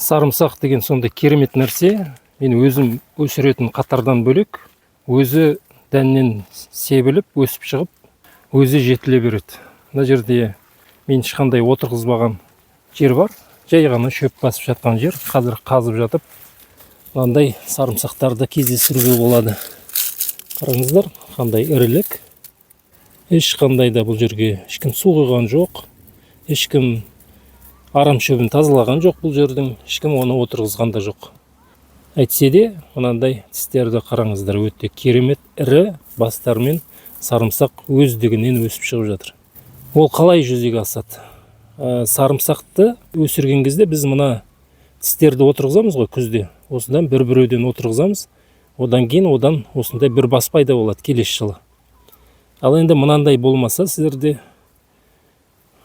Сарымсақ деген сондай керемет нәрсе. Мен өзім өсіретін қатардан бөлек, өзі дәннен себіліп, өсіп шығып, өзі жетіле береді. Мына жерде мен ешқандай отырғызбаған жер бар. Жай ғана шөп басып жатқан жер. Қазір қазып жатып, мынандай сарымсақтарды кездестіруге болады. Қараңыздар, қандай ірілік. Ешқандай да бұл жерге ешкім су құйған жоқ. Ешкім арам шөбін тазалаған жоқ бұл жердің. Ешкім оны отырғызған да жоқ. Әйтсе де, мынандай тістерді қараңыздар, өте керемет ірі бастармен сарымсақ өздігінен өсіп шығып жатыр. Ол қалай жүзеге асады? Сарымсақты өсірген кезде біз мына тістерді отырғызамыз ғой күзде. Осыдан бір-біреуден отырғызамыз. Одан кейін одан осындай бір бас пайда болады келесі жылы. Ал енді мынандай болмаса, сіздерде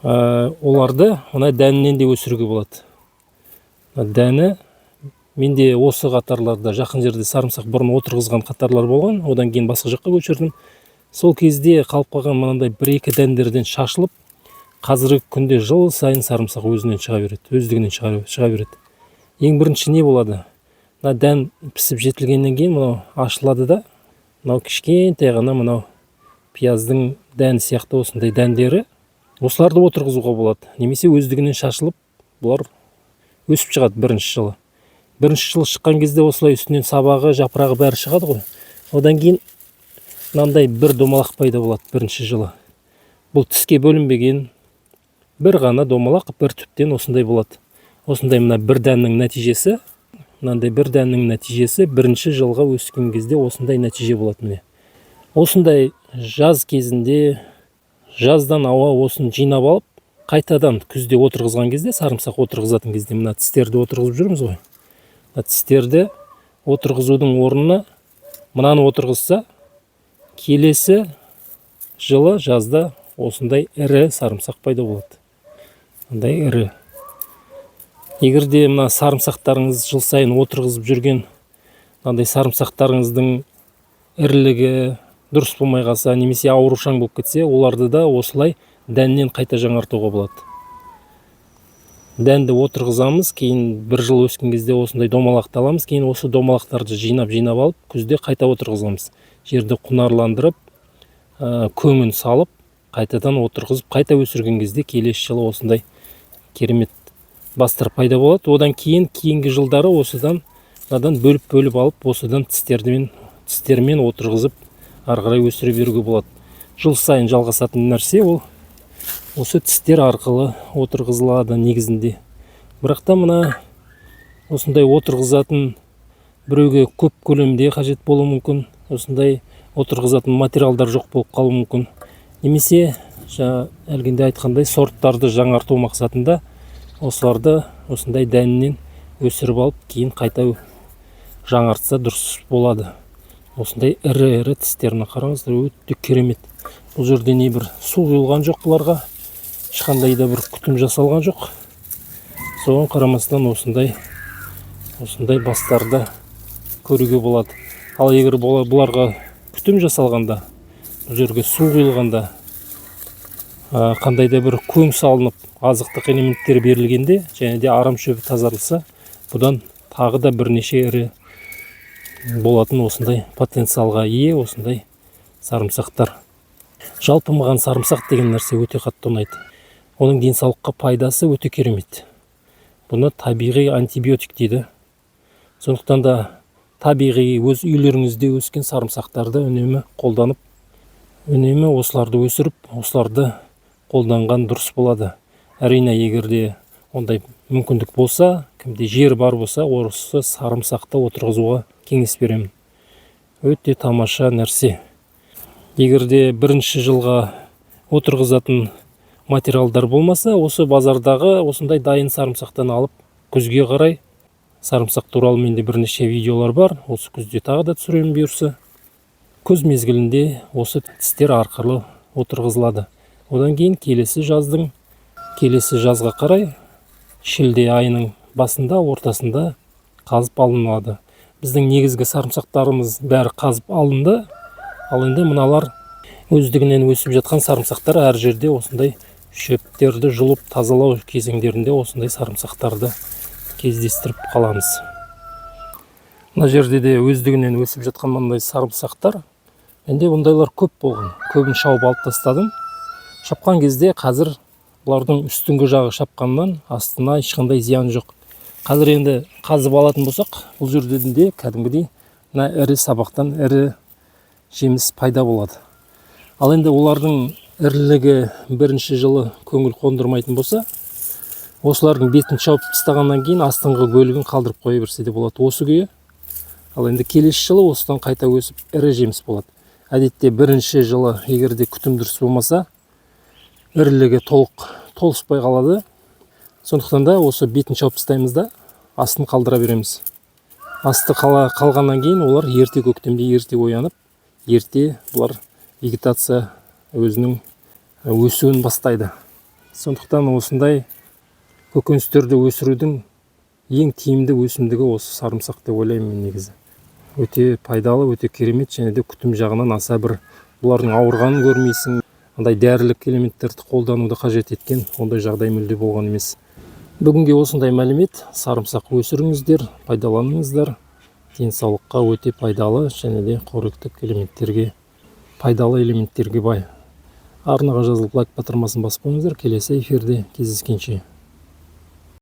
оларды мына дәнінен де өсіруге болады. Дәні менде осы қатарларда жақын жерде сарымсақ бұрын отырғызған қатарлар болған, одан кейін басқа жаққа көшірдім. Сол кезде қалып қалған мынандай бір-екі дәндерден шашылып, қазіргі күнде жыл сайын сарымсақ өзінен шыға береді, өздігінен шыға береді. Ең бірінші не болады? Мына дән пісіп жетілгеннен кейін мынау ашылады да, мынау кішкентай ғана мынау пияздың дәні сияқты осындай дәндері, осыларды отырғызуға болады. Немесе өздігінен шашылып, бұлар өсіп шығады бірінші жылы. Бірінші жылы шыққан кезде осылай үстінен сабағы, жапырағы бәрі шығады ғой. Одан кейін мынандай бір домалақ пайда болады бірінші жылы. Бұл тіске бөлінбеген бір ғана домалақ, бір түптен осындай болады. Осындай мына бір дәннің нәтижесі, мынандай бір дәннің нәтижесі бірінші жылға өскен кезде осындай нәтиже болады міне. Осындай жаз кезінде, жаздан ауа осын жинап алып, қайтадан күзде отырғызған кезде, сарымсақ отырғызатын кезде мына тістерді отырғызып жүрміз ғой. Тістерді отырғызудың орнына мынаны отырғызса, келесі жылы жазда осындай ірі сарымсақ пайда болады. Мынандай ірі. Егерде мына сарымсақтарыңыз жыл сайын отырғызып жүрген мынандай сарымсақтарыңыздың ірілігі дұрыс болмай қалса, немесе аурушаң болып кетсе, оларды да осылай дәннен қайта жаңартуға болады. Дәнді отырғызамыз, кейін бір жыл өскен кезде осындай домалақты аламыз, кейін осы домалақтарды жинап алып, күзде қайта отырғызамыз. Жерді құнарландырып, көмін салып, қайтадан отырғызып, қайта өсірген кезде келесі жылы осындай керемет бастар пайда болады. Одан кейінгі жылдары осыдан бөліп алып, осыдан тістермен отырғызып, ары қарай өсіре беруге болады. Жыл сайын жалғасатын нәрсе ол осы тістер арқылы отырғызылады негізінде. Бірақ та мына осындай отырғызатын біреуге көп көлемде қажет болуы мүмкін. Осындай отырғызатын материалдар жоқ болып қалуы мүмкін. Немесе әлгінде айтқандай сорттарды жаңарту мақсатында осыларды осындай дәнінен өсіріп алып, кейін қайта жаңартса дұрыс болады. Осындай ірі тістеріне қараңыздар, өте керемет. Бұл жерде не бір су құйылған жоқ бұларға, ешқандай да бір күтім жасалған жоқ. Соған қарамастан осындай бастарды көруге болады. Ал егер бұларға күтім жасалғанда, бұл жерге су құйылғанда, қандай да бір көң салынып, азықтық элементтер берілгенде, және де арам шөбі тазарылса, бұдан тағы да бірнеше ірі болатын осындай потенциалға ие осындай сарымсақтар. Жалпы маған сарымсақ деген нәрсе өте қатты ұнайды. Оның денсаулыққа пайдасы өте керемет. Бұны табиғи антибиотик дейді. Сондықтан да табиғи өз үйлеріңізде өскен сарымсақтарды үнемі қолданып, үнемі осыларды өсіріп, осыларды қолданған дұрыс болады. Әрине, егерде ондай мүмкіндік болса, кімде жер бар болса, осы сарымсақты отырғызуға кеңес беремін. Өте тамаша нәрсе. Егерде бірінші жылға отырғызатын материалдар болмаса, осы базардағы осындай дайын сарымсақтан алып, күзге қарай сарымсақ туралы менде бірнеше видеолар бар. Осы күзде тағы да түсіремін бұйырса. Күз мезгілінде осы тістер арқылы отырғызылады. Одан кейін келесі жазға қарай шілде айының басында, ортасында қазып алынады. Біздің негізгі сарымсақтарымыз бәрі қазып алынды. Ал енді мыналар өздігінен өсіп жатқан сарымсақтар әр жерде осындай шөптерді жұлып тазалау кезеңдерінде осындай сарымсақтарды кездестіріп қаламыз. Мына жерде де өздігінен өсіп жатқан мындай сарымсақтар. Менде бұндайлар көп болған. Көбін шауып алып тастадым. Шапқан кезде қазір бұлардың үстіңгі жағы шапқаннан астына ешқандай зиян жоқ. Қазір енді қазып алатын болсақ, бұл жерден де кәдімгідей мына ірі сабақтан ірі жеміс пайда болады. Ал енді олардың ірілігі бірінші жылы көңіл қондырмайтын болса, осылардың бетін шауып тастағаннан кейін астыңғы бөлігін қалдырып қоя берсе де болады осы күйі. Ал енді келесі жылы осыдан қайта өсіп ірі жеміс болады. Әдетте бірінші жылы егерде күтім дұрыс болмаса, ірілігі толыспай қалады. Сондықтан да осы бетін шауып тастаймыз да астын қалдыра береміз. Асты қалғаннан кейін олар ерте көктемде ерте оянып, ерте бұлар вегетация өзінің өсуін бастайды. Сондықтан осындай көкөністерді өсірудің ең тиімді өсімдігі осы сарымсақ деп ойлаймын мен негізі. Өте пайдалы, өте керемет, және де күтім жағынан аса бір бұлардың ауырғанын көрмейсің. Андай дәрілік элементтерді қолдануды қажет еткен ондай жағдай мүлде болған емес. Бүгінге осындай мәлімет. Сарымсақ өсіріңіздер, пайдаланыңыздар. Денсаулыққа өте пайдалы және де қоректік элементтерге, пайдалы элементтерге бай. Арнаға жазылып лайк батырмасын басып қойыңыздар. Келесі эфирде кездескенше.